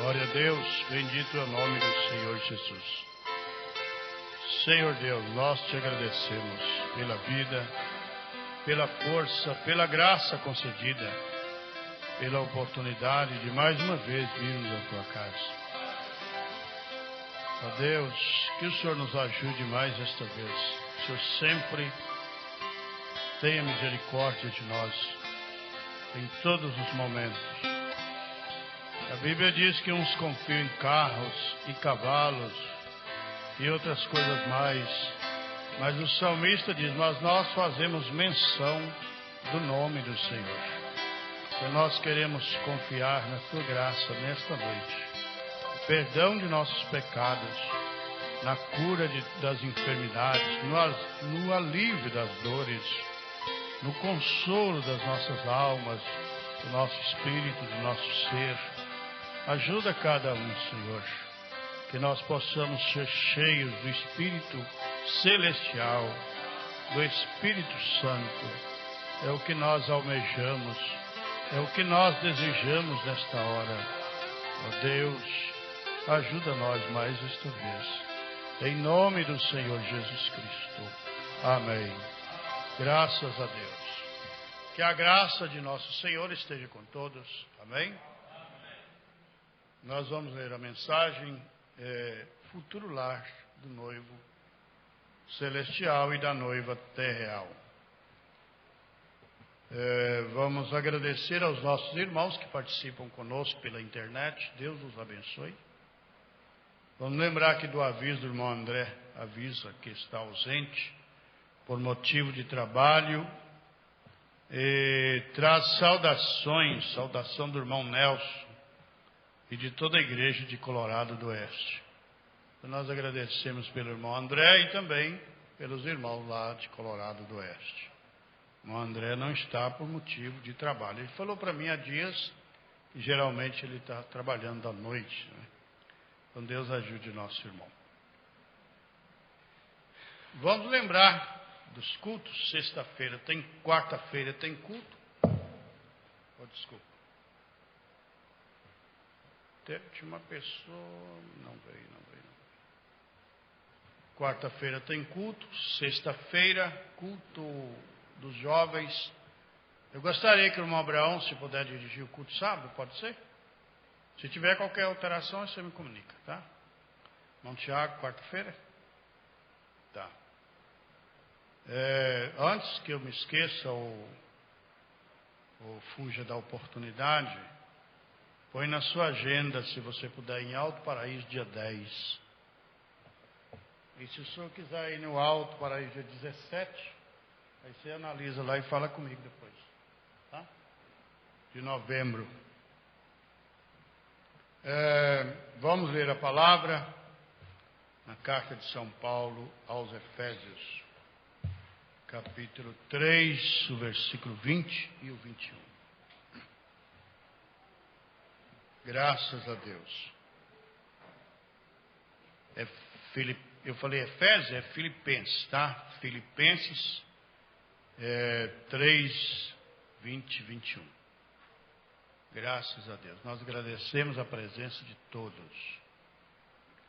Glória a Deus, bendito é o nome do Senhor Jesus. Senhor Deus, nós te agradecemos pela vida, pela força, pela graça concedida, pela oportunidade de mais uma vez virmos à tua casa. Ó Deus, que o Senhor nos ajude mais esta vez. O Senhor sempre tenha misericórdia de nós em todos os momentos. A Bíblia diz que uns confiam em carros e cavalos e outras coisas mais, mas o salmista diz: mas nós fazemos menção do nome do Senhor. Então nós queremos confiar na tua graça nesta noite, no perdão de nossos pecados, na cura das enfermidades, no alívio das dores, no consolo das nossas almas, do nosso espírito, do nosso ser. Ajuda cada um, Senhor, que nós possamos ser cheios do Espírito Celestial, do Espírito Santo. É o que nós almejamos, é o que nós desejamos nesta hora. Ó Deus, ajuda nós mais esta vez. Em nome do Senhor Jesus Cristo. Amém. Graças a Deus. Que a graça de nosso Senhor esteja com todos. Amém. Nós vamos ler a mensagem Futuro Lar do Noivo Celestial e da Noiva Terreal. Vamos agradecer aos nossos irmãos que participam conosco pela internet. Deus os abençoe. Vamos lembrar aqui do aviso do irmão André, avisa que está ausente por motivo de trabalho. Traz saudação do irmão Nelson e de toda a igreja de Colorado do Oeste. Então, nós agradecemos pelo irmão André e também pelos irmãos lá de Colorado do Oeste. O irmão André não está por motivo de trabalho. Ele falou para mim há dias que geralmente ele está trabalhando à noite, né? Então Deus ajude o nosso irmão. Vamos lembrar dos cultos. Quarta-feira tem culto. Desculpa. Tinha uma pessoa, não veio. Quarta-feira tem culto, sexta-feira, culto dos jovens. Eu gostaria que o irmão Abraão, se puder dirigir o culto sábado, pode ser? Se tiver qualquer alteração, você me comunica, tá? Irmão Tiago, quarta-feira? Tá. Antes que eu me esqueça ou fuja da oportunidade, põe na sua agenda, se você puder, em Alto Paraíso, dia 10. E se o senhor quiser ir no Alto Paraíso, dia 17, aí você analisa lá e fala comigo depois. Tá? De novembro. Vamos ler a palavra na carta de São Paulo aos Efésios, capítulo 3, o versículo 20 e o 21. Graças a Deus. Eu falei Efésios, é Filipenses, tá? Filipenses 3, 20 e 21. Graças a Deus. Nós agradecemos a presença de todos.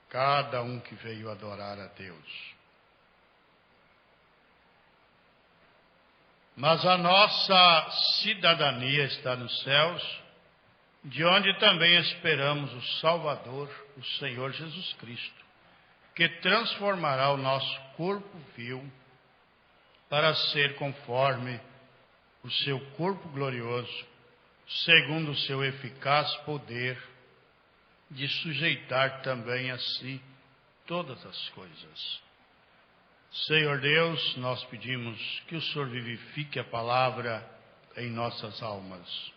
Cada um que veio adorar a Deus. Mas a nossa cidadania está nos céus, de onde também esperamos o Salvador, o Senhor Jesus Cristo, que transformará o nosso corpo vil para ser conforme o seu corpo glorioso, segundo o seu eficaz poder de sujeitar também a si todas as coisas. Senhor Deus, nós pedimos que o Senhor vivifique a palavra em nossas almas.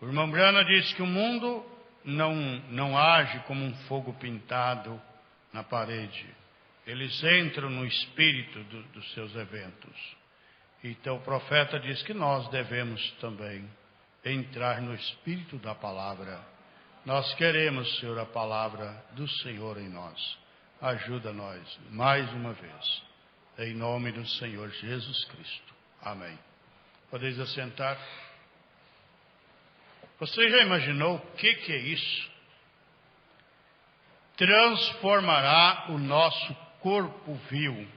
O irmão Brana diz que o mundo não age como um fogo pintado na parede. Eles entram no espírito dos seus eventos. Então o profeta diz que nós devemos também entrar no espírito da palavra. Nós queremos, Senhor, a palavra do Senhor em nós. Ajuda nós mais uma vez. Em nome do Senhor Jesus Cristo. Amém. Podeis assentar. Você já imaginou o que é isso? transformará o nosso corpo vil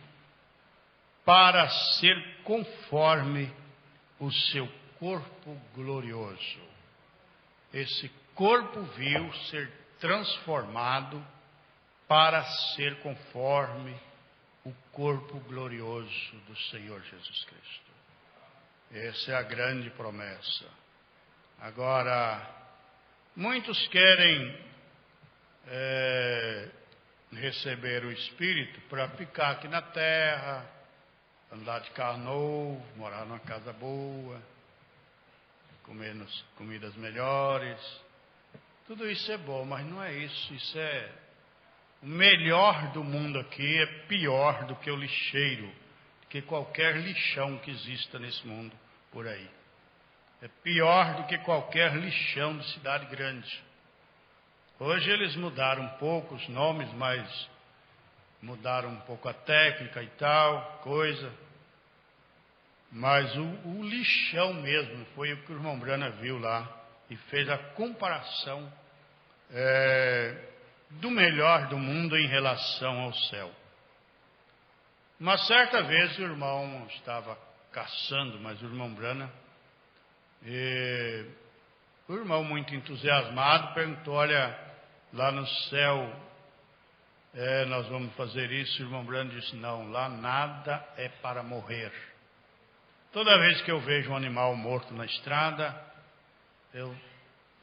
para ser conforme o seu corpo glorioso. Esse corpo vil ser transformado para ser conforme o corpo glorioso do Senhor Jesus Cristo. Essa é a grande promessa. Agora, muitos querem receber o Espírito para ficar aqui na terra, andar de carro novo, morar numa casa boa, comer comidas melhores. Tudo isso é bom, mas não é isso. Isso é o melhor do mundo aqui, é pior do que o lixeiro, que qualquer lixão que exista nesse mundo por aí. É pior do que qualquer lixão de cidade grande. Hoje eles mudaram um pouco os nomes, mas mudaram um pouco a técnica e tal, coisa. Mas o lixão mesmo foi o que o irmão Brana viu lá e fez a comparação do melhor do mundo em relação ao céu. Uma certa vez o irmão estava caçando, mas o irmão Brana, o irmão muito entusiasmado perguntou: olha, lá no céu nós vamos fazer isso? O irmão Brana disse: não, lá nada é para morrer. Toda vez que eu vejo um animal morto na estrada,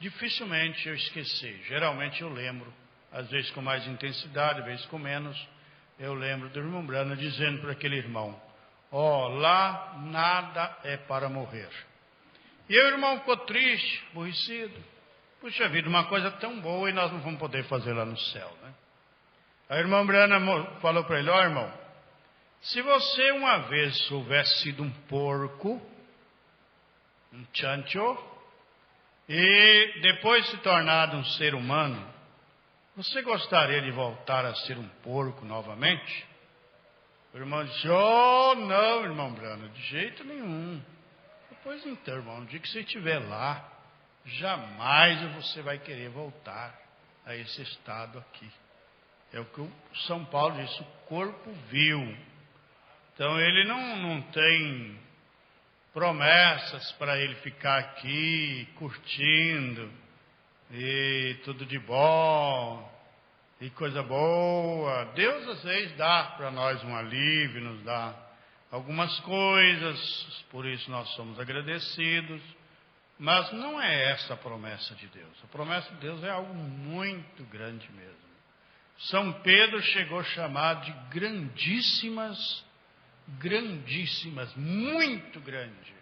dificilmente eu esqueci. Geralmente eu lembro, às vezes com mais intensidade, às vezes com menos. Eu lembro do irmão Brana dizendo para aquele irmão: lá nada é para morrer. E o irmão ficou triste, aborrecido. Puxa vida, uma coisa tão boa e nós não vamos poder fazer lá no céu, né? Aí o irmão Brana falou para ele: irmão, se você uma vez houvesse sido um porco, um chancho, e depois se tornado um ser humano, você gostaria de voltar a ser um porco novamente? O irmão disse: não, irmão Brana, de jeito nenhum. Pois então, irmão, no dia que você estiver lá, jamais você vai querer voltar a esse estado aqui. É o que o São Paulo disse: o corpo vil. Então ele não tem promessas para ele ficar aqui curtindo e tudo de bom e coisa boa. Deus às vezes dá para nós um alívio, nos dá algumas coisas, por isso nós somos agradecidos, mas não é essa a promessa de Deus. A promessa de Deus é algo muito grande mesmo. São Pedro chegou a chamar de grandíssimas, muito grande.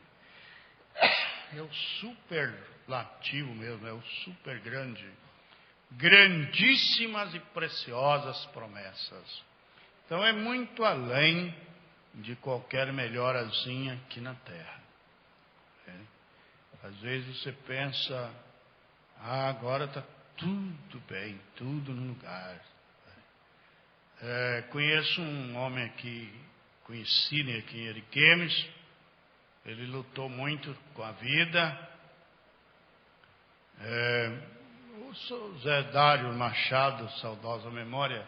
É o superlativo mesmo, é o super grande. Grandíssimas e preciosas promessas. Então é muito além de qualquer melhorazinha aqui na terra. Às vezes você pensa: agora está tudo bem, tudo no lugar. Conheço um homem aqui, conhecido aqui em Ariquemes. Ele lutou muito com a vida. O Zé Dário Machado, saudosa memória,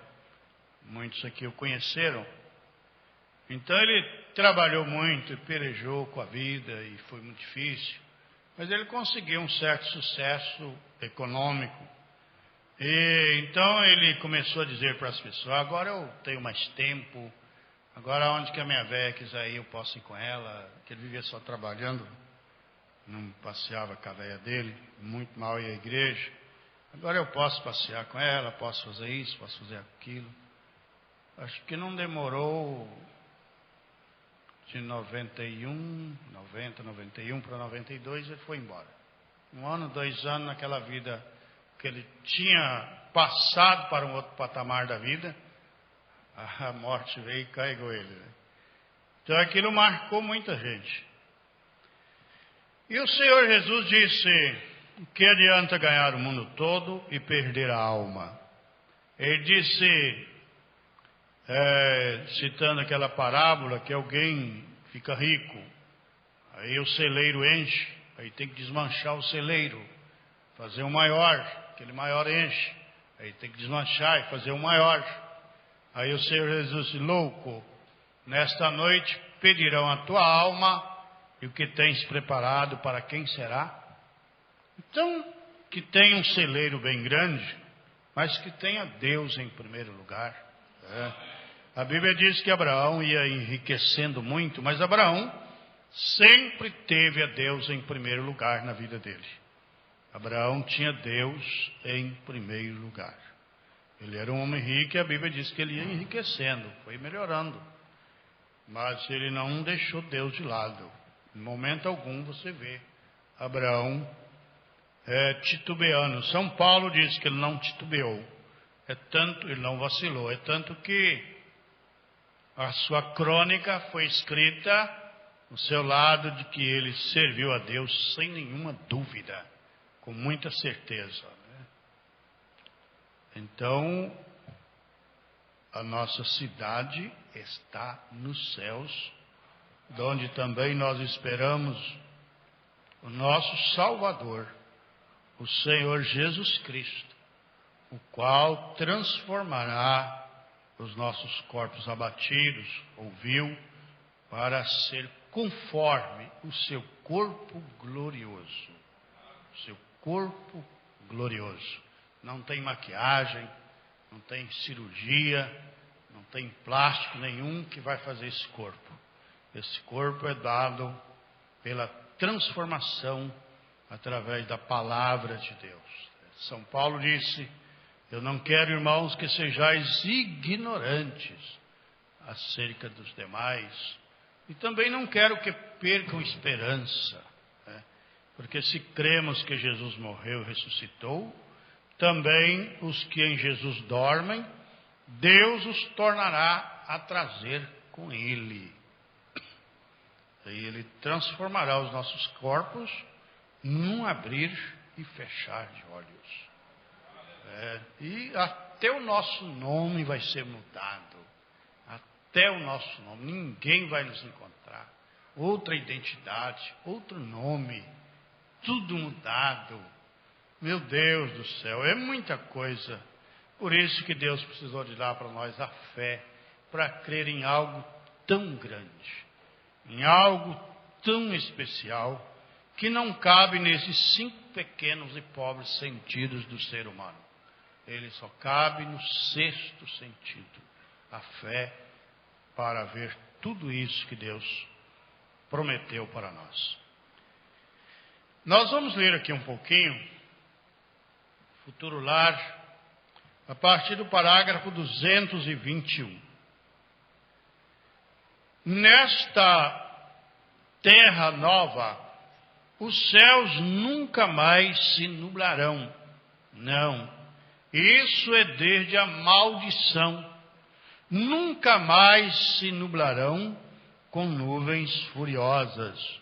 muitos aqui o conheceram. Então ele trabalhou muito, pelejou com a vida e foi muito difícil. Mas ele conseguiu um certo sucesso econômico. E então ele começou a dizer para as pessoas: agora eu tenho mais tempo, agora onde que a minha velha quiser ir eu posso ir com ela. Que ele vivia só trabalhando, não passeava com a velha dele, muito mal ia à igreja. Agora eu posso passear com ela, posso fazer isso, posso fazer aquilo. Acho que não demorou de 91 para 92 ele foi embora. 1 ano, 2 anos naquela vida que ele tinha passado para um outro patamar da vida, a morte veio e carregou ele. Então aquilo marcou muita gente. E o Senhor Jesus disse: que adianta ganhar o mundo todo e perder a alma? Ele disse, citando aquela parábola, que alguém fica rico, aí o celeiro enche, aí tem que desmanchar o celeiro, fazer um maior, aquele maior enche, Aí tem que desmanchar e fazer um maior. Aí o Senhor Jesus disse: louco, nesta noite pedirão a tua alma, e o que tens preparado para quem será? Então, que tenha um celeiro bem grande, mas que tenha Deus em primeiro lugar. A Bíblia diz que Abraão ia enriquecendo muito, mas Abraão sempre teve a Deus em primeiro lugar na vida dele. Abraão tinha Deus em primeiro lugar. Ele era um homem rico e a Bíblia diz que ele ia enriquecendo, foi melhorando. Mas ele não deixou Deus de lado. Em momento algum você vê Abraão titubeando. São Paulo diz que ele não titubeou. Ele não vacilou. É tanto que a sua crônica foi escrita no seu lado de que ele serviu a Deus sem nenhuma dúvida, com muita certeza. Então, a nossa cidade está nos céus, de onde também nós esperamos o nosso Salvador, o Senhor Jesus Cristo, o qual transformará os nossos corpos abatidos, ou vil, para ser conforme o seu corpo glorioso. O seu corpo glorioso. Não tem maquiagem, não tem cirurgia, não tem plástico nenhum que vai fazer esse corpo. Esse corpo é dado pela transformação através da palavra de Deus. São Paulo disse: eu não quero, irmãos, que sejais ignorantes acerca dos demais, e também não quero que percam esperança, porque se cremos que Jesus morreu e ressuscitou, também os que em Jesus dormem, Deus os tornará a trazer com Ele. E Ele transformará os nossos corpos num abrir e fechar de olhos. E até o nosso nome vai ser mudado. Até o nosso nome. Ninguém vai nos encontrar. Outra identidade, outro nome. Tudo mudado. Meu Deus do céu, é muita coisa. Por isso que Deus precisou de dar para nós a fé, para crer em algo tão grande, em algo tão especial, que não cabe nesses 5 pequenos e pobres sentidos do ser humano. Ele só cabe no 6º sentido, a fé, para ver tudo isso que Deus prometeu para nós. Nós vamos ler aqui um pouquinho, Futuro Lar, a partir do parágrafo 221. Nesta terra nova, os céus nunca mais se nublarão. Não, isso é desde a maldição. Nunca mais se nublarão com nuvens furiosas.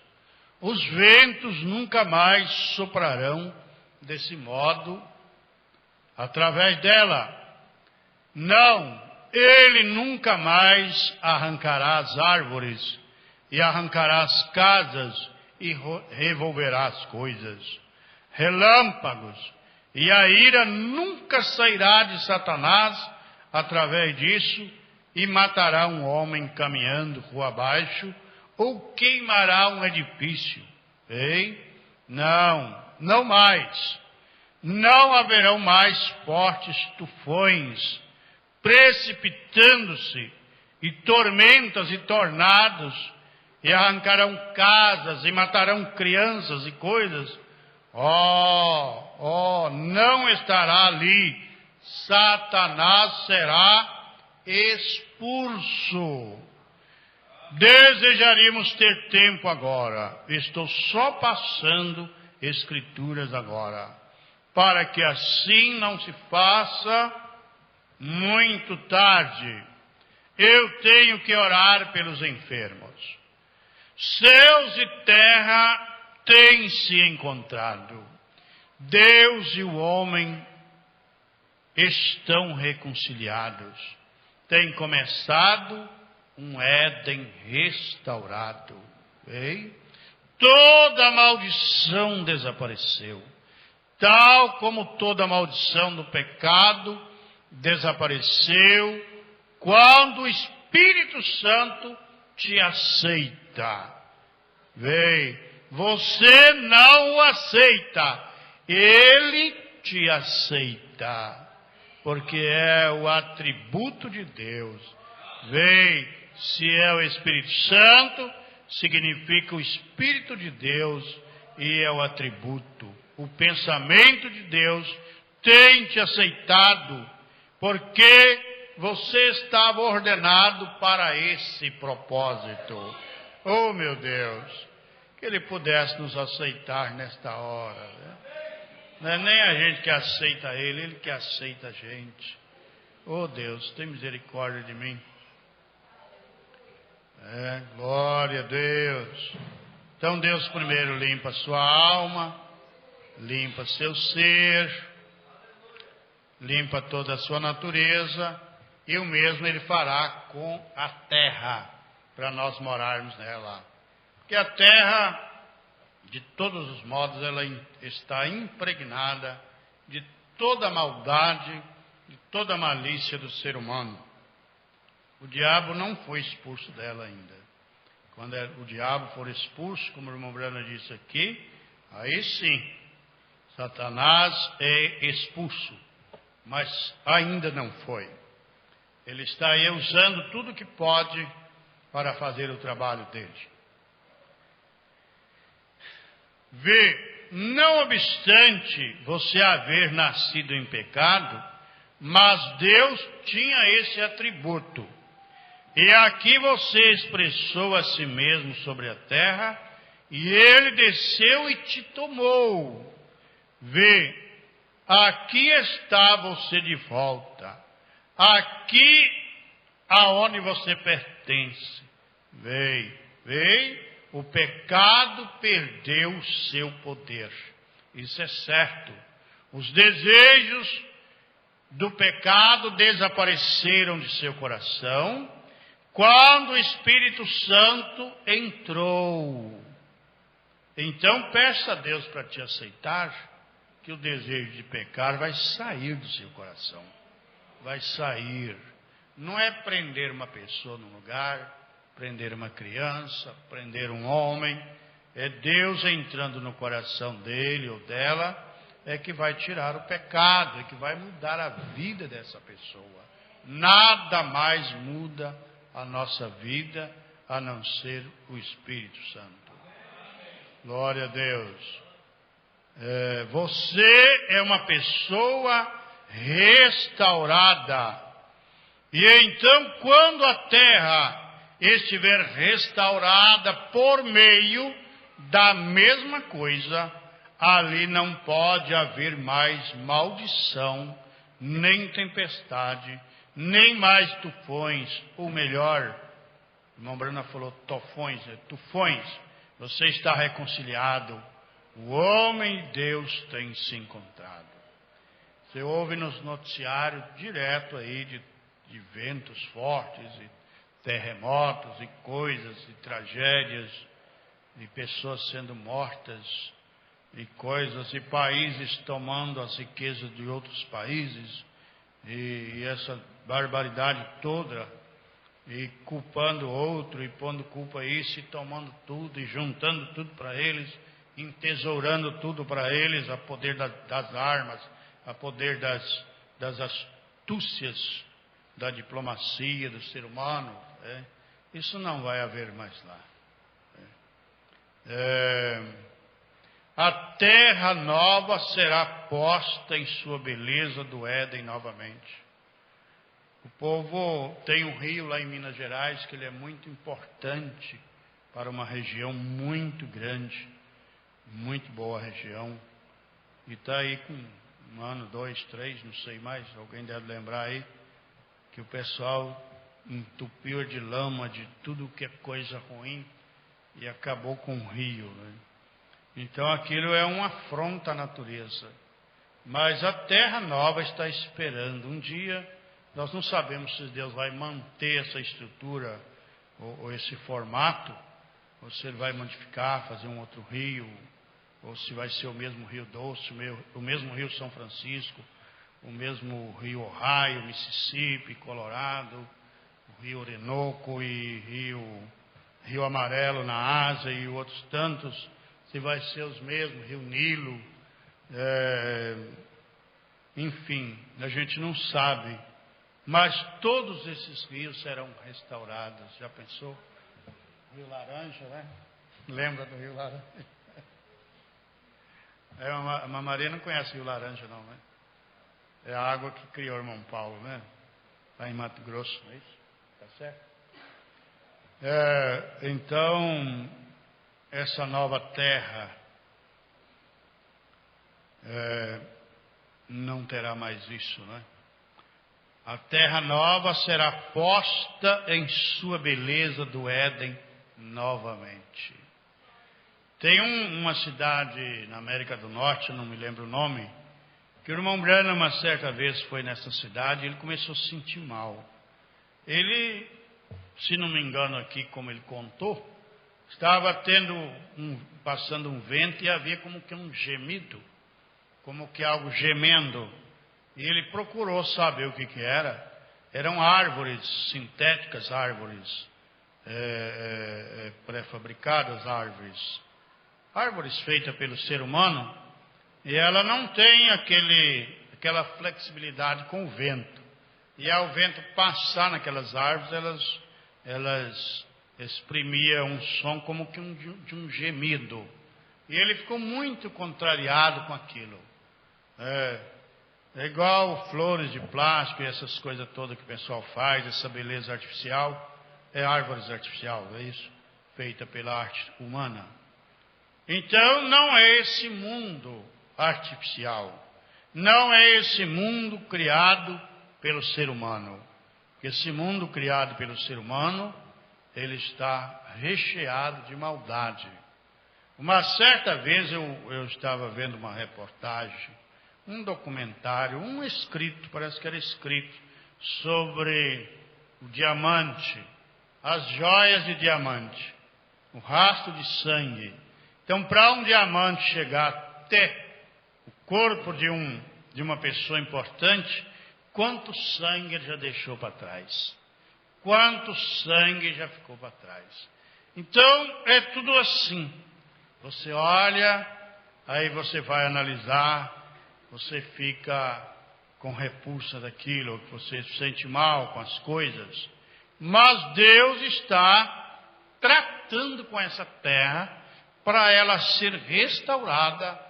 Os ventos nunca mais soprarão desse modo através dela. Não, ele nunca mais arrancará as árvores e arrancará as casas e revolverá as coisas. Relâmpagos e a ira nunca sairá de Satanás através disso, e matará um homem caminhando rua abaixo, ou queimará um edifício. Ei? Não, não mais. Não haverão mais fortes tufões, precipitando-se, e tormentas e tornados, e arrancarão casas, e matarão crianças e coisas. Não estará ali. Satanás será expulso. Desejaríamos ter tempo agora. Estou só passando escrituras agora, para que assim não se faça muito tarde. Eu tenho que orar pelos enfermos. Céus e terra têm se encontrado. Deus e o homem estão reconciliados. Tem começado um Éden restaurado. Ei? Toda a maldição desapareceu. tal como toda maldição do pecado desapareceu quando o Espírito Santo te aceita. Vem, você não o aceita, ele te aceita, porque é o atributo de Deus. Vem, se é o Espírito Santo, significa o Espírito de Deus e é o atributo. O pensamento de Deus tem te aceitado, porque você estava ordenado para esse propósito. Oh, meu Deus, que Ele pudesse nos aceitar nesta hora, né? Não é nem a gente que aceita Ele, Ele que aceita a gente. Oh, Deus, tem misericórdia de mim. Glória a Deus. Então Deus primeiro limpa a sua alma, limpa seu ser, limpa toda a sua natureza, e o mesmo Ele fará com a terra, para nós morarmos nela. Porque a terra, de todos os modos, ela está impregnada de toda a maldade, de toda a malícia do ser humano. O diabo não foi expulso dela ainda. Quando o diabo for expulso, como o irmão Brana disse aqui, aí sim, Satanás é expulso. Mas ainda não foi. Ele está aí usando tudo que pode para fazer o trabalho dele. Vê, não obstante você haver nascido em pecado, mas Deus tinha esse atributo. E aqui você expressou a si mesmo sobre a terra, e Ele desceu e te tomou. Vê, aqui está você de volta. Aqui aonde você pertence. Vê, o pecado perdeu o seu poder. Isso é certo. Os desejos do pecado desapareceram de seu coração quando o Espírito Santo entrou. Então peça a Deus para te aceitar, que o desejo de pecar vai sair do seu coração. Vai sair. Não é prender uma pessoa num lugar, prender uma criança, prender um homem. É Deus entrando no coração dele ou dela, é que vai tirar o pecado, é que vai mudar a vida dessa pessoa. Nada mais muda a nossa vida a não ser o Espírito Santo. Glória a Deus. Você é uma pessoa restaurada. E então, quando a terra estiver restaurada por meio da mesma coisa, ali não pode haver mais maldição, nem tempestade, nem mais tufões, ou melhor, o irmão Brana falou tufões. Você está reconciliado. O homem e Deus têm se encontrado. Você ouve nos noticiários direto aí de ventos fortes, e terremotos, e coisas, e tragédias, e pessoas sendo mortas, e coisas, e países tomando as riquezas de outros países, e essa barbaridade toda, e culpando outro, e pondo culpa a isso, e tomando tudo, e juntando tudo para eles, entesourando tudo para eles, a poder das armas, a poder das astúcias da diplomacia do ser humano. Isso não vai haver mais lá. A terra nova será posta em sua beleza do Éden novamente. O povo tem um rio lá em Minas Gerais, que ele é muito importante para uma região muito grande, muito boa região, e está aí com 1 ano, 2, 3, não sei mais, alguém deve lembrar aí, que o pessoal entupiu de lama, de tudo que é coisa ruim, e acabou com o rio, né? Então aquilo é uma afronta à natureza. Mas a terra nova está esperando. Um dia, nós não sabemos se Deus vai manter essa estrutura, ou esse formato, ou se Ele vai modificar, fazer um outro rio, ou se vai ser o mesmo Rio Doce, o mesmo Rio São Francisco, o mesmo Rio Ohio, Mississippi, Colorado, o Rio Orinoco e Rio Amarelo na Ásia e outros tantos, se vai ser os mesmos, Rio Nilo, enfim, a gente não sabe, mas todos esses rios serão restaurados. Já pensou? Rio Laranja, né? Lembra do Rio Laranja? A Maria não conhece o Rio Laranja, não, né? É a água que criou o irmão Paulo, né? Lá em Mato Grosso, não é isso? Tá certo? Então, essa nova terra não terá mais isso, né? A terra nova será posta em sua beleza do Éden novamente. Tem uma cidade na América do Norte, eu não me lembro o nome, que o irmão Branham uma certa vez foi nessa cidade e ele começou a se sentir mal. Ele, se não me engano aqui, como ele contou, estava passando um vento e havia como que um gemido, como que algo gemendo. E ele procurou saber o que era. Eram árvores sintéticas, árvores pré-fabricadas, árvores feitas pelo ser humano, e ela não tem aquela flexibilidade com o vento. E ao vento passar naquelas árvores, elas exprimiam um som como que de um gemido. E ele ficou muito contrariado com aquilo. É igual flores de plástico e essas coisas todas que o pessoal faz, essa beleza artificial, é árvores artificial, é isso? Feita pela arte humana. Então não é esse mundo artificial, não é esse mundo criado pelo ser humano. Esse mundo criado pelo ser humano, ele está recheado de maldade. Uma certa vez eu estava vendo uma reportagem, um documentário, um escrito, parece que era escrito, sobre o diamante, as joias de diamante, o rastro de sangue. Então, para um diamante chegar até o corpo de uma pessoa importante, quanto sangue ele já deixou para trás? Quanto sangue já ficou para trás? Então, é tudo assim. Você olha, aí você vai analisar, você fica com repulsa daquilo, você se sente mal com as coisas. Mas Deus está tratando com essa terra para ela ser restaurada,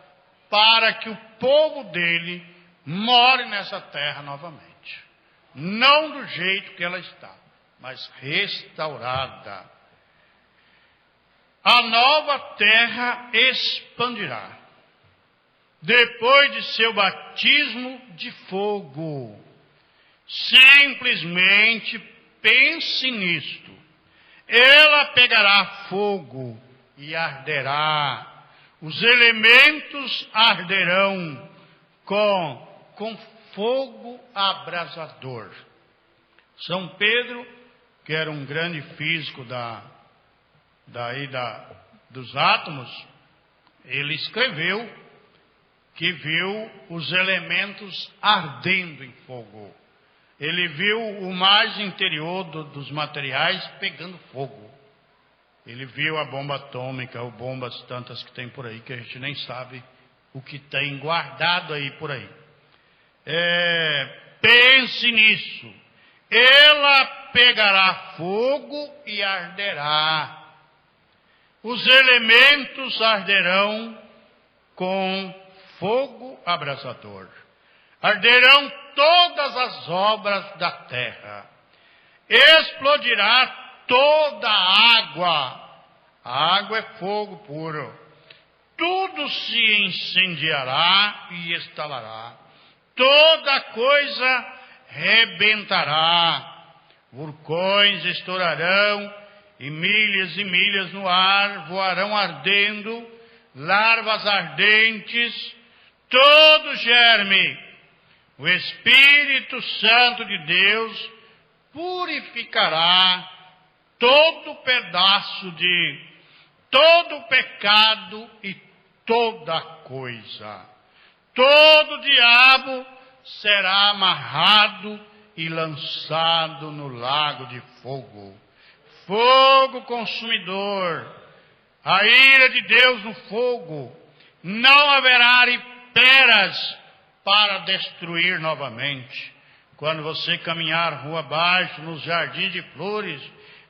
para que o povo dele more nessa terra novamente. Não do jeito que ela está, mas restaurada. A nova terra expandirá, depois de seu batismo de fogo. Simplesmente pense nisto. Ela pegará fogo e arderá. Os elementos arderão com fogo abrasador. São Pedro, que era um grande físico dos átomos, ele escreveu que viu os elementos ardendo em fogo. Ele viu o mais interior dos materiais pegando fogo. Ele viu a bomba atômica, ou bombas tantas que tem por aí, que a gente nem sabe o que tem guardado aí por aí. Pense nisso. Ela pegará fogo e arderá. Os elementos arderão com fogo abrasador. Arderão todas as obras da terra. Explodirá toda a água. A água é fogo puro. Tudo se incendiará e estalará. Toda coisa rebentará. Vulcões estourarão e milhas no ar voarão ardendo, larvas ardentes, todo germe. O Espírito Santo de Deus purificará todo pedaço todo pecado e toda coisa. Todo diabo será amarrado e lançado no lago de fogo. Fogo consumidor. A ira de Deus no fogo. Não haverá peras para destruir novamente. Quando você caminhar rua abaixo, nos jardins de flores,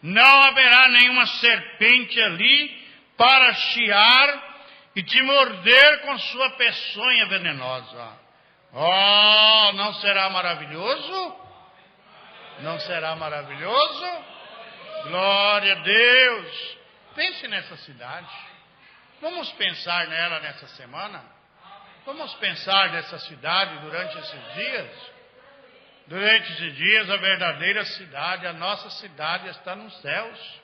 não haverá nenhuma serpente ali para chiar e te morder com sua peçonha venenosa. Oh, não será maravilhoso? Não será maravilhoso? Glória a Deus! Pense nessa cidade. Vamos pensar nela nessa semana? Vamos pensar nessa cidade durante esses dias? Durante esses dias, a verdadeira cidade, a nossa cidade está nos céus,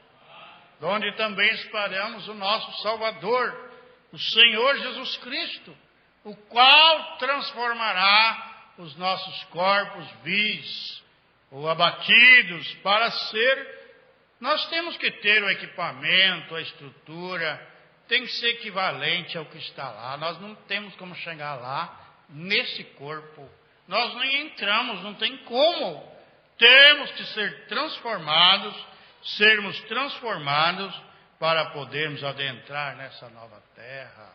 onde também esperamos o nosso Salvador, o Senhor Jesus Cristo, o qual transformará os nossos corpos vis ou abatidos para ser. Nós temos que ter o equipamento, a estrutura, tem que ser equivalente ao que está lá. Nós não temos como chegar lá nesse corpo. Nós nem entramos, não tem como. Temos que ser transformados, sermos transformados para podermos adentrar nessa nova terra.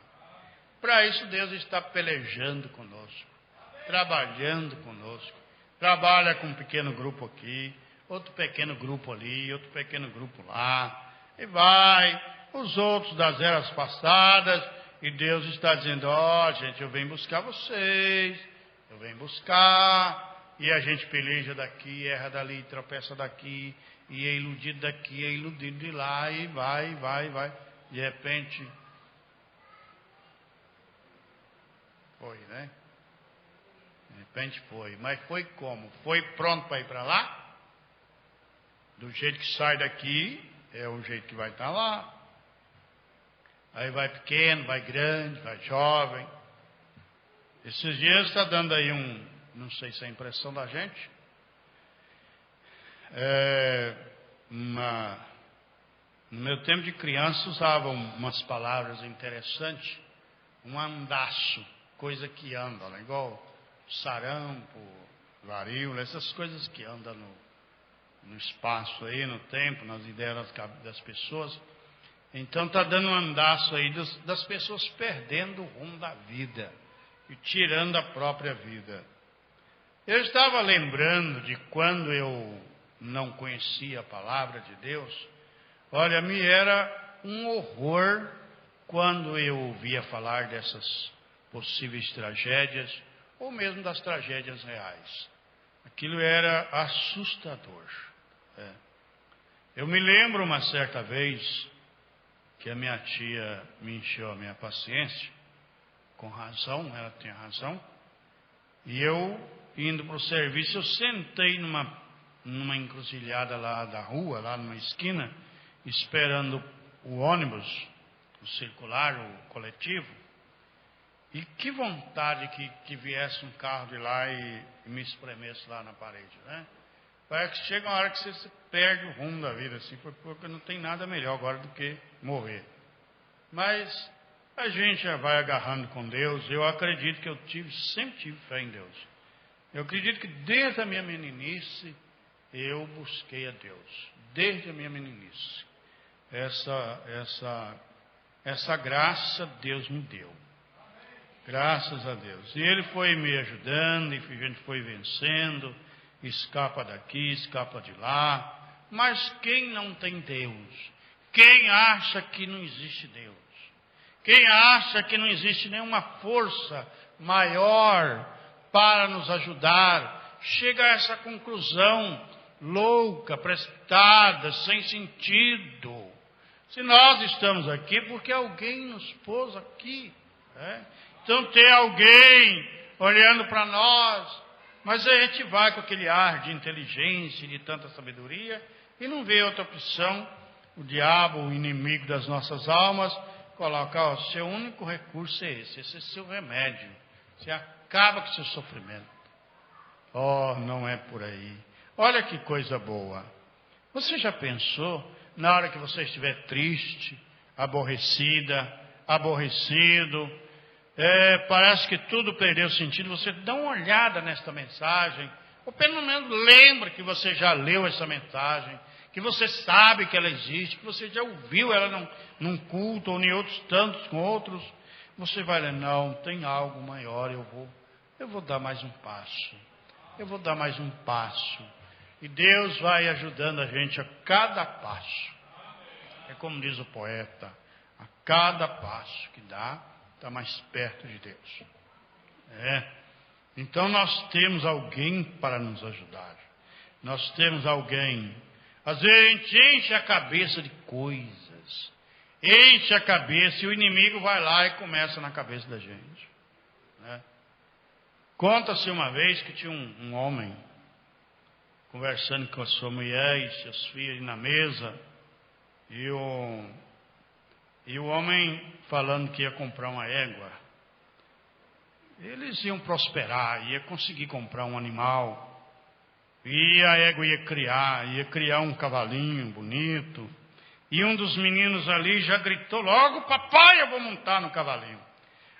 Para isso Deus está pelejando conosco, trabalhando conosco. Trabalha com um pequeno grupo aqui, outro pequeno grupo ali, outro pequeno grupo lá. E vai, os outros das eras passadas, e Deus está dizendo, gente, eu venho buscar vocês. Eu venho buscar, e a gente peleja daqui, erra dali, tropeça daqui, e é iludido daqui, é iludido de lá, e vai. De repente, foi, né? De repente foi. Mas foi como? Foi pronto para ir para lá? Do jeito que sai daqui, é o jeito que vai estar lá. Aí vai pequeno, vai grande, vai jovem. Esses dias está dando aí não sei se é a impressão da gente, no meu tempo de criança usavam umas palavras interessantes, um andaço, coisa que anda, né? Igual sarampo, varíola, essas coisas que andam no espaço aí, no tempo, nas ideias das pessoas. Então está dando um andaço aí das pessoas perdendo o rumo da vida e tirando a própria vida. Eu estava lembrando de quando eu não conhecia a palavra de Deus. Olha, me era um horror quando eu ouvia falar dessas possíveis tragédias, ou mesmo das tragédias reais. Aquilo era assustador. Eu me lembro uma certa vez que a minha tia me encheu a minha paciência, com razão, ela tinha razão, e eu, indo para o serviço, eu sentei numa encruzilhada lá da rua, lá numa esquina, esperando o ônibus, o circular, o coletivo, e que vontade que viesse um carro de lá e me espremesse lá na parede, né? Parece que chega uma hora que você perde o rumo da vida, assim, porque não tem nada melhor agora do que morrer. Mas a gente já vai agarrando com Deus. Eu acredito que eu sempre tive fé em Deus. Eu acredito que desde a minha meninice eu busquei a Deus. Desde a minha meninice. Essa graça Deus me deu. Graças a Deus. E Ele foi me ajudando, e a gente foi vencendo. Escapa daqui, escapa de lá. Mas quem não tem Deus? Quem acha que não existe Deus? Quem acha que não existe nenhuma força maior para nos ajudar, chega a essa conclusão louca, precipitada, sem sentido. Se nós estamos aqui, porque alguém nos pôs aqui. Então tem alguém olhando para nós, mas a gente vai com aquele ar de inteligência, de tanta sabedoria, e não vê outra opção. O diabo, o inimigo das nossas almas, coloca, o seu único recurso é esse é seu remédio. Você acaba com o seu sofrimento. Não é por aí. Olha que coisa boa. Você já pensou, na hora que você estiver triste, aborrecida, aborrecido, parece que tudo perdeu sentido, você dá uma olhada nesta mensagem, ou pelo menos lembra que você já leu essa mensagem, que você sabe que ela existe, que você já ouviu ela num culto ou em outros tantos com outros. Você vai ler, não, tem algo maior, eu vou dar mais um passo. Eu vou dar mais um passo. E Deus vai ajudando a gente a cada passo. É como diz o poeta, a cada passo que dá, está mais perto de Deus. Então nós temos alguém para nos ajudar. Nós temos alguém. Às vezes a gente enche a cabeça de coisas. Enche a cabeça e o inimigo vai lá e começa na cabeça da gente. Conta-se uma vez que tinha um homem conversando com a sua mulher e seus filhos na mesa. E o homem falando que ia comprar uma égua. Eles iam prosperar, ia conseguir comprar um animal. E a égua ia criar um cavalinho bonito. E um dos meninos ali já gritou logo, papai, eu vou montar no cavalinho.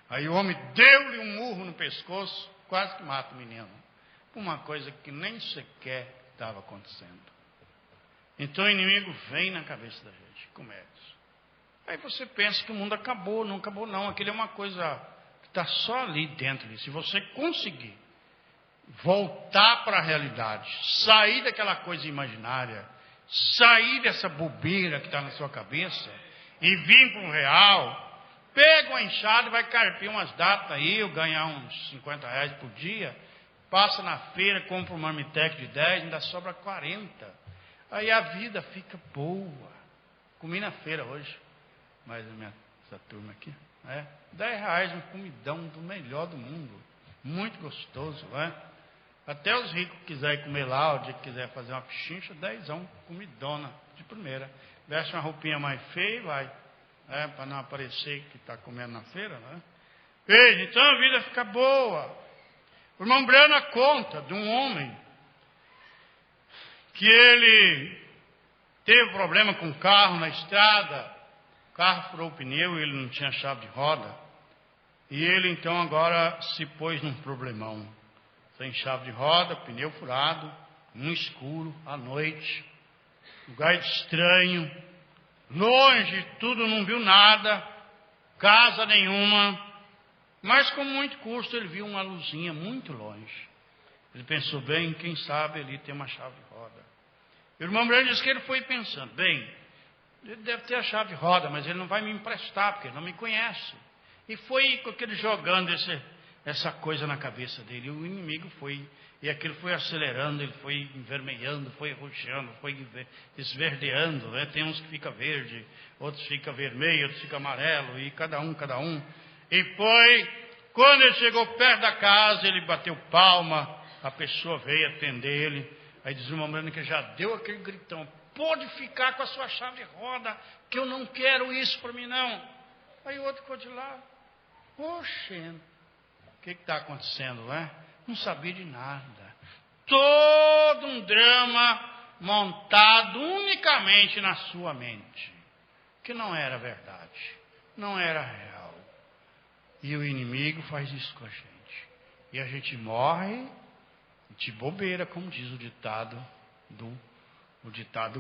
Aí o homem deu-lhe um murro no pescoço, quase que mata o menino. Uma coisa que nem sequer estava acontecendo. Então o inimigo vem na cabeça da gente, começa. Aí você pensa que o mundo acabou, não acabou não. Aquilo é uma coisa que está só ali dentro. Se você conseguir voltar para a realidade, sair daquela coisa imaginária, sair dessa bobeira que está na sua cabeça e vir para o real, pega uma enxada e vai carpir umas datas aí, ou ganhar uns 50 reais por dia, passa na feira, compra um marmitex de 10, ainda sobra 40. Aí a vida fica boa. Comi na feira hoje, mas essa turma aqui, 10 reais um comidão do melhor do mundo, muito gostoso, Até os ricos que quiserem comer lá, o dia que quiser fazer uma pichincha, 10, comidona de primeira. Veste uma roupinha mais feia e vai. Para não aparecer que está comendo na feira, Veja, então a vida fica boa. O irmão Brana conta de um homem que ele teve problema com o carro na estrada. O carro furou o pneu e ele não tinha chave de roda. E ele então agora se pôs num problemão. Sem chave de roda, pneu furado, no escuro, à noite, lugar estranho, longe de tudo, não viu nada, casa nenhuma, mas com muito custo ele viu uma luzinha muito longe. Ele pensou, bem, quem sabe ali tem uma chave de roda. O irmão Brando disse que ele foi pensando, bem, ele deve ter a chave de roda, mas ele não vai me emprestar, porque ele não me conhece. E foi com aquele jogando essa coisa na cabeça dele. O inimigo foi, e aquilo foi acelerando, ele foi envermelhando, foi roxeando, foi esverdeando, Tem uns que fica verde, outros fica vermelho, outros fica amarelo, e cada um. E foi, quando ele chegou perto da casa, ele bateu palma, a pessoa veio atender ele, aí diz o irmão Brando que já deu aquele gritão, pode ficar com a sua chave de roda, que eu não quero isso para mim não. Aí o outro ficou de lado, oxe, o que está acontecendo, Não sabia de nada. Todo um drama montado unicamente na sua mente, que não era verdade, não era real. E o inimigo faz isso com a gente. E a gente morre de bobeira, como diz o ditado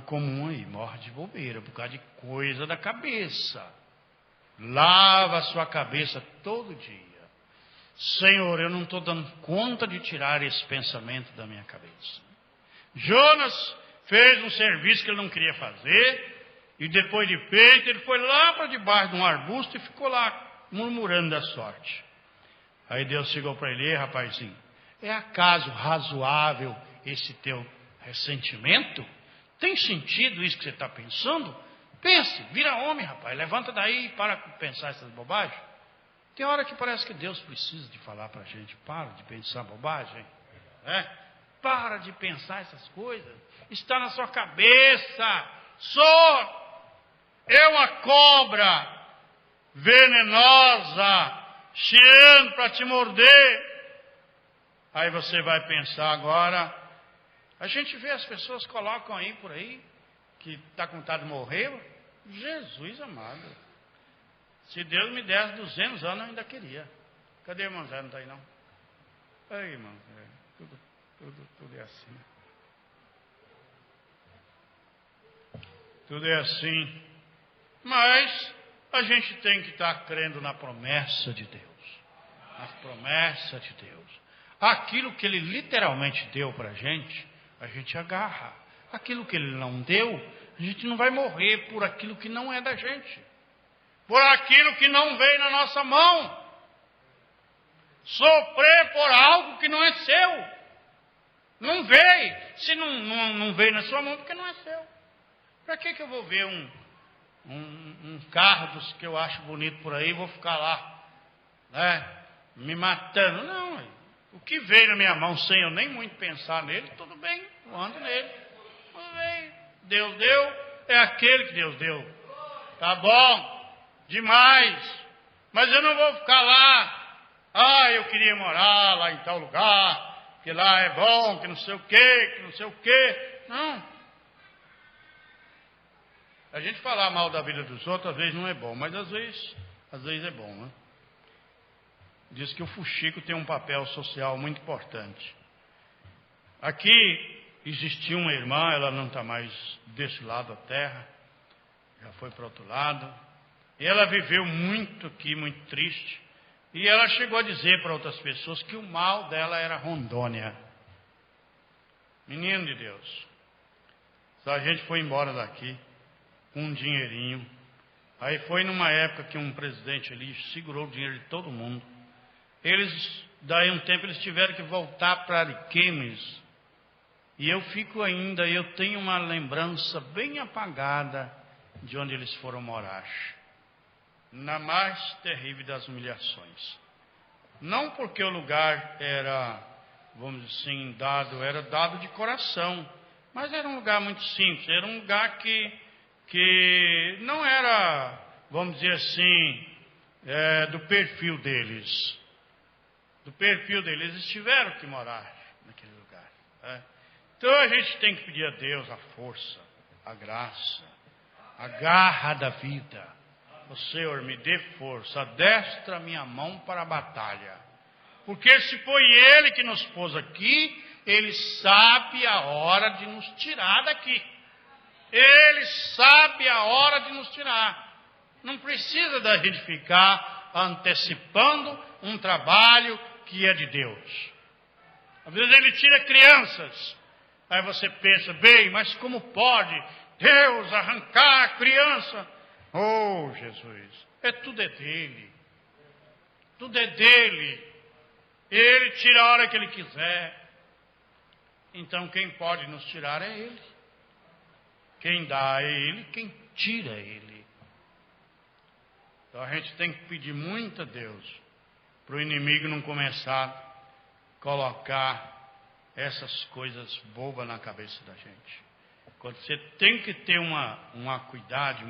comum aí, morre de bobeira, por causa de coisa da cabeça. Lava a sua cabeça todo dia. Senhor, eu não estou dando conta de tirar esse pensamento da minha cabeça. Jonas fez um serviço que ele não queria fazer, e depois de feito, ele foi lá para debaixo de um arbusto e ficou lá murmurando da sorte. Aí Deus chegou para ele, rapazinho, é acaso razoável esse teu ressentimento? Tem sentido isso que você está pensando? Pense, vira homem, rapaz, levanta daí e para de pensar essas bobagens. Tem hora que parece que Deus precisa de falar para a gente, para de pensar bobagem, Para de pensar essas coisas, está na sua cabeça, é uma cobra venenosa, cheirando para te morder. Aí você vai pensar agora, a gente vê as pessoas colocam aí por aí, que está com vontade de morrer, Jesus amado. Se Deus me desse 200 anos, eu ainda queria. Cadê o irmão Zé? Não está aí, não? Aí, irmão Zé, tudo é assim. Tudo é assim. Mas a gente tem que estar crendo na promessa de Deus. Na promessa de Deus. Aquilo que Ele literalmente deu para a gente agarra. Aquilo que Ele não deu, a gente não vai morrer por aquilo que não é da gente. Por aquilo que não veio na nossa mão. Sofrer por algo que não é seu. Não veio. Se não veio na sua mão, porque não é seu. Para que eu vou ver um carro dos que eu acho bonito por aí e vou ficar lá, né, me matando? Não, o que veio na minha mão sem eu nem muito pensar nele, tudo bem, eu ando nele. Tudo bem. Deus deu, é aquele que Deus deu. Tá bom, demais. Mas eu não vou ficar lá, eu queria morar lá em tal lugar, que lá é bom, que não sei o quê, Não. A gente falar mal da vida dos outros, às vezes não é bom, mas às vezes é bom, né? Diz que o fuxico tem um papel social muito importante. Aqui existia uma irmã, ela não está mais desse lado da terra, já foi para o outro lado. E ela viveu muito aqui, muito triste. E ela chegou a dizer para outras pessoas que o mal dela era Rondônia. Menino de Deus, se a gente foi embora daqui com um dinheirinho, aí foi numa época que um presidente ali segurou o dinheiro de todo mundo. Daí um tempo eles tiveram que voltar para Ariquemes. E eu tenho uma lembrança bem apagada de onde eles foram morar. Na mais terrível das humilhações. Não porque o lugar era, vamos dizer assim, era dado de coração, mas era um lugar muito simples, era um lugar que não era, vamos dizer assim, do perfil deles. Eles tiveram que morar naquele lugar. Então a gente tem que pedir a Deus a força, a graça, a garra da vida. O Senhor me dê força, adestra minha mão para a batalha. Porque se foi Ele que nos pôs aqui, Ele sabe a hora de nos tirar daqui. Ele sabe a hora de nos tirar. Não precisa da gente ficar antecipando um trabalho que é de Deus. Às vezes Ele tira crianças. Aí você pensa, bem, mas como pode Deus arrancar a criança? Oh, Jesus, tudo é dele. Tudo é dele. Ele tira a hora que Ele quiser. Então quem pode nos tirar é Ele. Quem dá é Ele, quem tira é Ele. Então a gente tem que pedir muito a Deus para o inimigo não começar a colocar essas coisas bobas na cabeça da gente. Quando você tem que ter uma cuidado,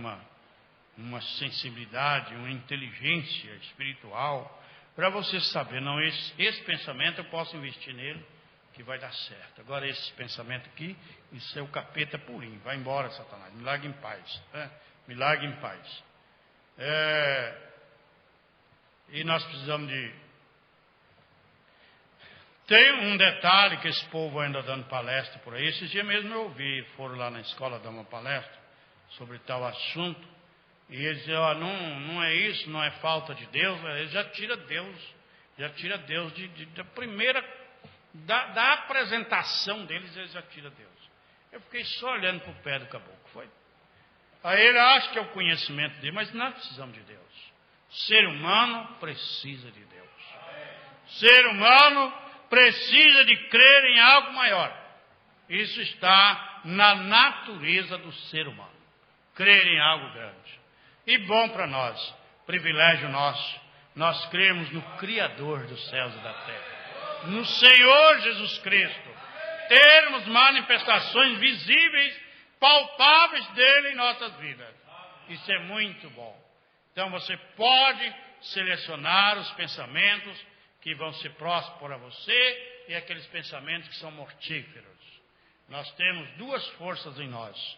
uma sensibilidade, uma inteligência espiritual, para você saber, não, esse pensamento eu posso investir nele, que vai dar certo. Agora esse pensamento aqui, isso é o capeta purinho. Vai embora, Satanás, me largue em paz. Me largue em paz. E nós precisamos de... Tem um detalhe que esse povo anda dando palestra por aí. Esses dias mesmo eu ouvi, foram lá na escola dar uma palestra sobre tal assunto. E eles dizem, não é isso, não é falta de Deus. Eles já tira Deus da primeira... Da apresentação deles, eles já tiram Deus. Eu fiquei só olhando para o pé do caboclo. Foi. Aí ele acha que é o conhecimento dele, mas nós precisamos de Deus. Ser humano precisa de Deus. Ser humano precisa de crer em algo maior. Isso está na natureza do ser humano. Crer em algo grande. E bom para nós, privilégio nosso, nós cremos no Criador dos céus e da terra. No Senhor Jesus Cristo, termos manifestações visíveis, palpáveis dele em nossas vidas. Isso é muito bom. Então você pode selecionar os pensamentos que vão ser próximos para você e aqueles pensamentos que são mortíferos. Nós temos duas forças em nós,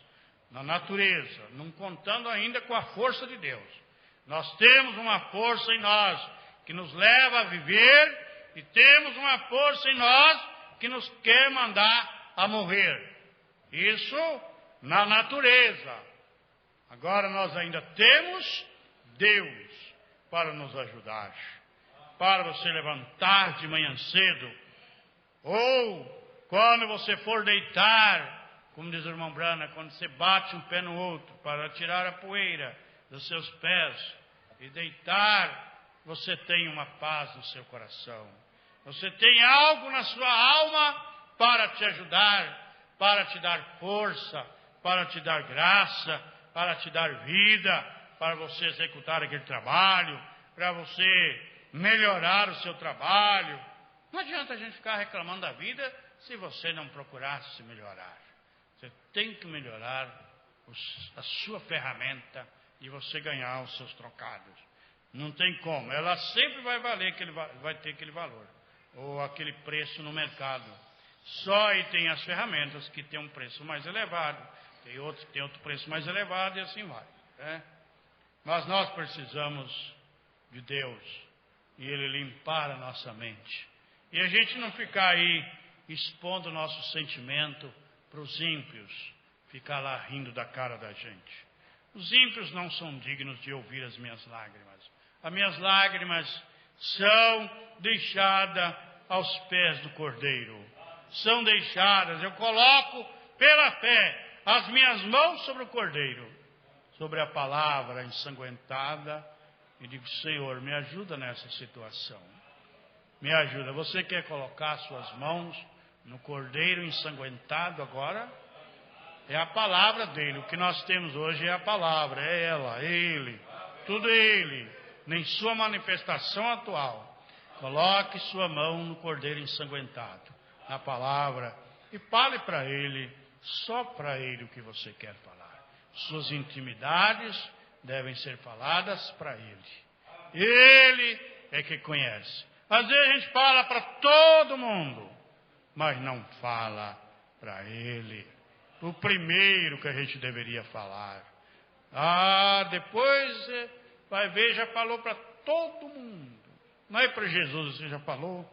na natureza, não contando ainda com a força de Deus. Nós temos uma força em nós que nos leva a viver e temos uma força em nós que nos quer mandar a morrer. Isso na natureza. Agora nós ainda temos Deus para nos ajudar. Para você levantar de manhã cedo, ou quando você for deitar, como diz o irmão Brana, quando você bate um pé no outro para tirar a poeira dos seus pés e deitar, você tem uma paz no seu coração. Você tem algo na sua alma para te ajudar, para te dar força, para te dar graça, para te dar vida, para você executar aquele trabalho, para você melhorar o seu trabalho. Não adianta a gente ficar reclamando da vida se você não procurar se melhorar. Você tem que melhorar a sua ferramenta e você ganhar os seus trocados. Não tem como. Ela sempre vai valer, vai ter aquele valor, ou aquele preço no mercado. Só aí tem as ferramentas que tem um preço mais elevado, tem outro que tem outro preço mais elevado e assim vai. Né? Mas nós precisamos de Deus e Ele limpar a nossa mente. E a gente não ficar aí expondo o nosso sentimento para os ímpios, ficar lá rindo da cara da gente. Os ímpios não são dignos de ouvir as minhas lágrimas. As minhas lágrimas são deixadas aos pés do Cordeiro. São deixadas, eu coloco pela fé as minhas mãos sobre o Cordeiro, sobre a palavra ensanguentada, e digo: Senhor, me ajuda nessa situação. Me ajuda. Você quer colocar suas mãos no Cordeiro ensanguentado agora? É a palavra dele. O que nós temos hoje é a palavra, é ela, ele, tudo ele, nem sua manifestação atual. Coloque sua mão no Cordeiro ensanguentado, na palavra, e fale para ele, só para ele o que você quer falar. Suas intimidades devem ser faladas para ele. Ele é que conhece. Às vezes a gente fala para todo mundo, mas não fala para ele. O primeiro que a gente deveria falar. Depois vai ver, já falou para todo mundo. Mas para Jesus você já falou?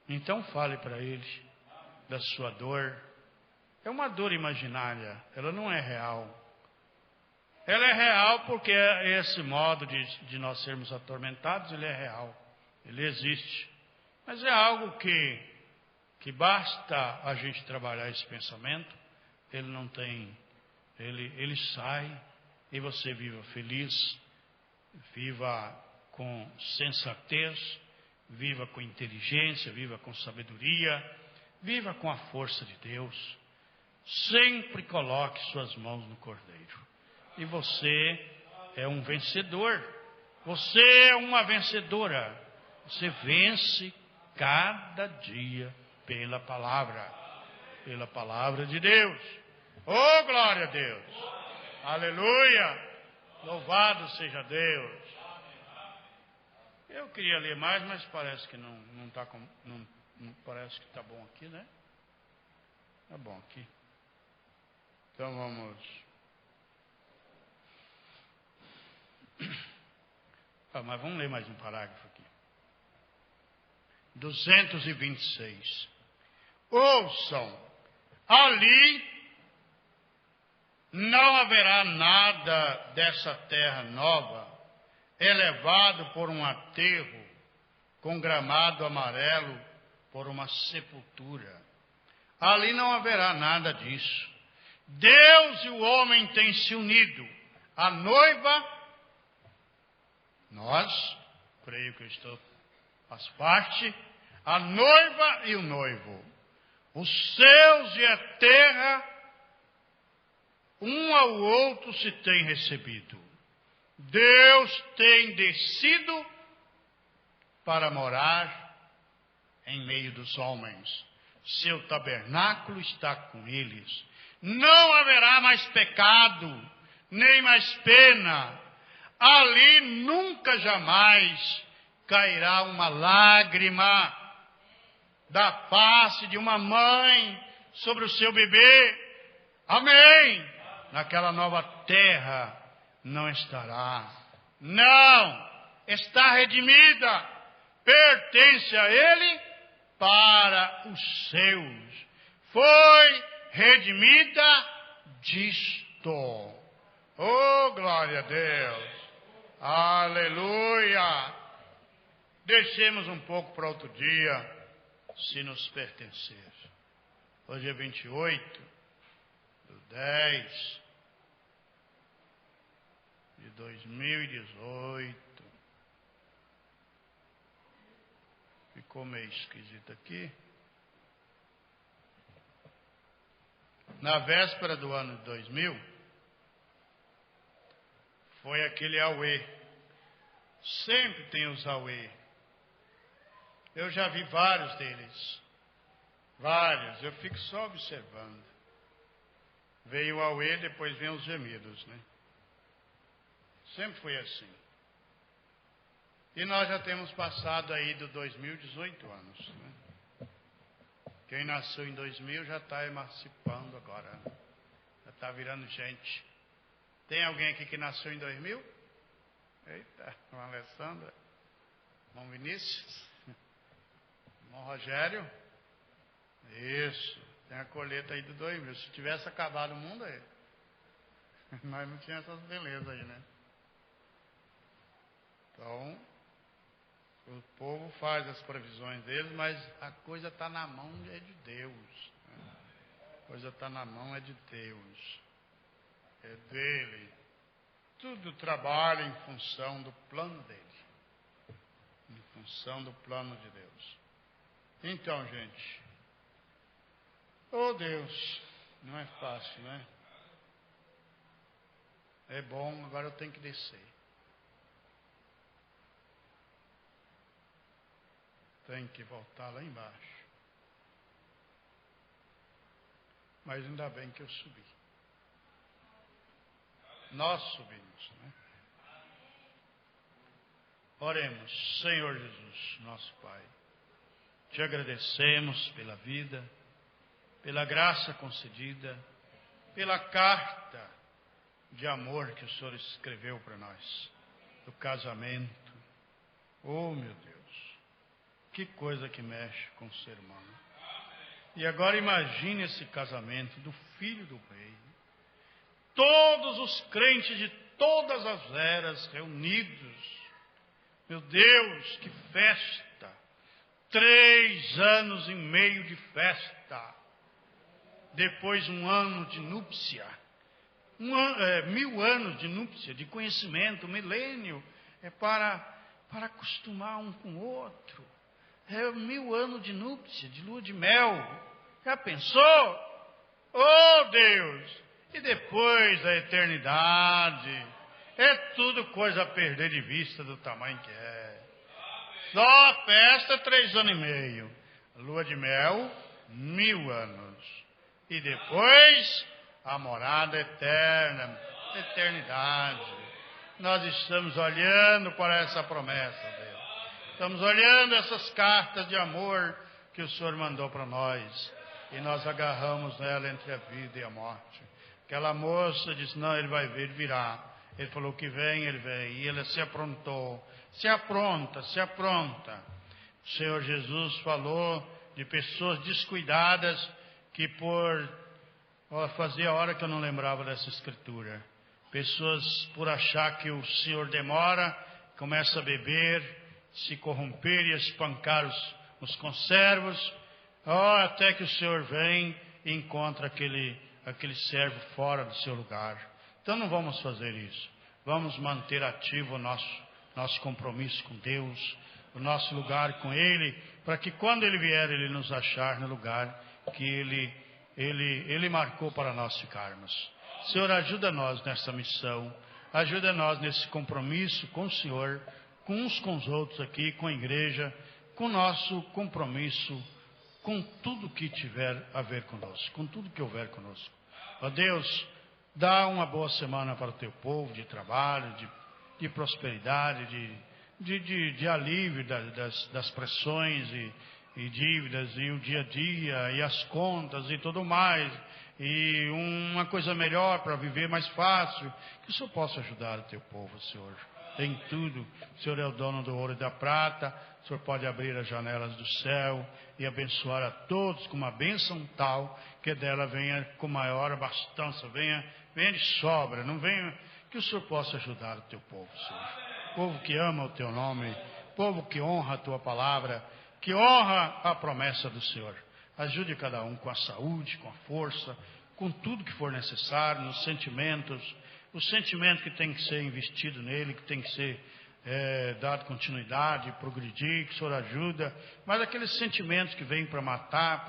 Então fale para ele da sua dor. É uma dor imaginária, ela não é real. Ela é real porque esse modo de nós sermos atormentados, ele é real. Ele existe. Mas é algo que basta a gente trabalhar esse pensamento, ele não tem, ele sai e você viva feliz, viva com sensatez, viva com inteligência, viva com sabedoria, viva com a força de Deus. Sempre coloque suas mãos no Cordeiro. E você é um vencedor. Você é uma vencedora. Você vence cada dia pela palavra de Deus. Oh, glória a Deus! Aleluia! Louvado seja Deus! Eu queria ler mais, mas parece que não está parece que está bom aqui, né? Está bom aqui. Então vamos. Mas vamos ler mais um parágrafo aqui. 226. Ouçam, ali não haverá nada dessa terra nova, elevado por um aterro, com gramado amarelo, por uma sepultura. Ali não haverá nada disso. Deus e o homem têm se unido. A noiva, nós, creio que faz parte, a noiva e o noivo. Os céus e a terra, um ao outro se têm recebido. Deus tem descido para morar em meio dos homens. Seu tabernáculo está com eles. Não haverá mais pecado, nem mais pena. Ali nunca jamais cairá uma lágrima da face de uma mãe sobre o seu bebê. Amém! Naquela nova terra, não estará. Não, está redimida, pertence a Ele para os seus. Foi redimida disto. Oh, glória a Deus. Aleluia. Deixemos um pouco para outro dia, se nos pertencer. Hoje é 28/10 de 2018. Ficou meio esquisito aqui. Na véspera do ano de 2000, foi aquele Aue. Sempre tem os Aue. Eu já vi vários deles. Vários. Eu fico só observando. Veio o Aue, depois vem os gemidos, né? Sempre foi assim. E nós já temos passado aí do 2000, 18 anos, né? Quem nasceu em 2000 já está emancipando agora, né? Já está virando gente. Tem alguém aqui que nasceu em 2000? Eita, irmão Alessandra, irmão Vinícius, irmão Rogério. Isso, tem a colheita aí do 2000. Se tivesse acabado o mundo aí, nós não tínhamos essas belezas aí, né? Então, o povo faz as previsões deles, mas a coisa está na mão de Deus. Né? A coisa está na mão de Deus. É dele. Tudo trabalha em função do plano dele. Em função do plano de Deus. Então, gente. Oh, Deus. Não é fácil, né? É bom, agora eu tenho que descer. Tem que voltar lá embaixo. Mas ainda bem que eu subi. Nós subimos, né? Oremos. Senhor Jesus, nosso Pai, te agradecemos pela vida, pela graça concedida, pela carta de amor que o Senhor escreveu para nós, do casamento. Oh, meu Deus. Que coisa que mexe com o ser humano. E agora imagine esse casamento do Filho do Rei. Todos os crentes de todas as eras reunidos. Meu Deus, que festa. 3 anos e meio de festa. Depois 1 ano de núpcia. 1000 anos de núpcia, de conhecimento, milênio. É para acostumar um com o outro. É 1000 anos de núpcia, de lua de mel. Já pensou? Oh, Deus! E depois a eternidade. É tudo coisa a perder de vista do tamanho que é. Só a festa 3 anos e meio. Lua de mel, 1000 anos. E depois a morada eterna, eternidade. Nós estamos olhando para essa promessa, Deus. Estamos olhando essas cartas de amor que o Senhor mandou para nós. E nós agarramos nela entre a vida e a morte. Aquela moça disse, não, ele vai vir, ele virá. Ele falou que vem, ele vem. E ela se aprontou. Se apronta, se apronta. O Senhor Jesus falou de pessoas descuidadas que fazia hora que eu não lembrava dessa escritura. Pessoas por achar que o Senhor demora, começa a beber, se corromper e espancar os conservos, até que o Senhor vem e encontra aquele servo fora do seu lugar. Então não vamos fazer isso. Vamos manter ativo o nosso compromisso com Deus, o nosso lugar com Ele, para que quando Ele vier, Ele nos achar no lugar que Ele marcou para nós ficarmos. Senhor, ajuda nós nessa missão, ajuda nós nesse compromisso com o Senhor, com uns com os outros aqui, com a igreja, com o nosso compromisso, com tudo que tiver a ver conosco, com tudo que houver conosco. Ó Deus, dá uma boa semana para o teu povo, de trabalho, de prosperidade, de alívio das pressões e dívidas, e o dia a dia, e as contas, e tudo mais, e uma coisa melhor para viver mais fácil. Que o Senhor possa ajudar o teu povo, Senhor. Em tudo, o Senhor é o dono do ouro e da prata. O Senhor pode abrir as janelas do céu e abençoar a todos com uma bênção tal que dela venha com maior abastança, venha de sobra, não venha. Que o Senhor possa ajudar o teu povo, Senhor. Povo que ama o teu nome, povo que honra a tua palavra, que honra a promessa do Senhor. Ajude cada um com a saúde, com a força, com tudo que for necessário, nos sentimentos, o sentimento que tem que ser investido nele, que tem que ser dado continuidade, progredir, que o Senhor ajuda, mas aqueles sentimentos que vêm para matar,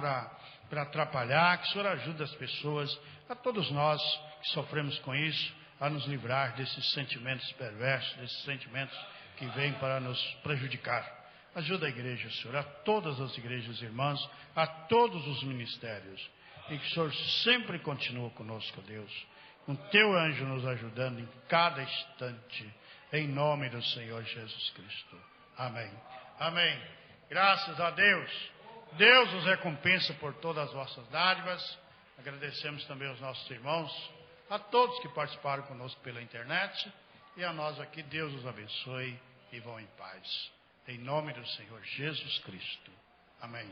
para atrapalhar, que o Senhor ajuda as pessoas, a todos nós que sofremos com isso, a nos livrar desses sentimentos perversos, desses sentimentos que vêm para nos prejudicar. Ajuda a igreja, Senhor, a todas as igrejas irmãs, a todos os ministérios, e que o Senhor sempre continue conosco, Deus, com teu anjo nos ajudando em cada instante, em nome do Senhor Jesus Cristo. Amém. Amém. Graças a Deus. Deus os recompensa por todas as vossas dádivas. Agradecemos também aos nossos irmãos, a todos que participaram conosco pela internet, e a nós aqui. Deus os abençoe e vão em paz. Em nome do Senhor Jesus Cristo. Amém.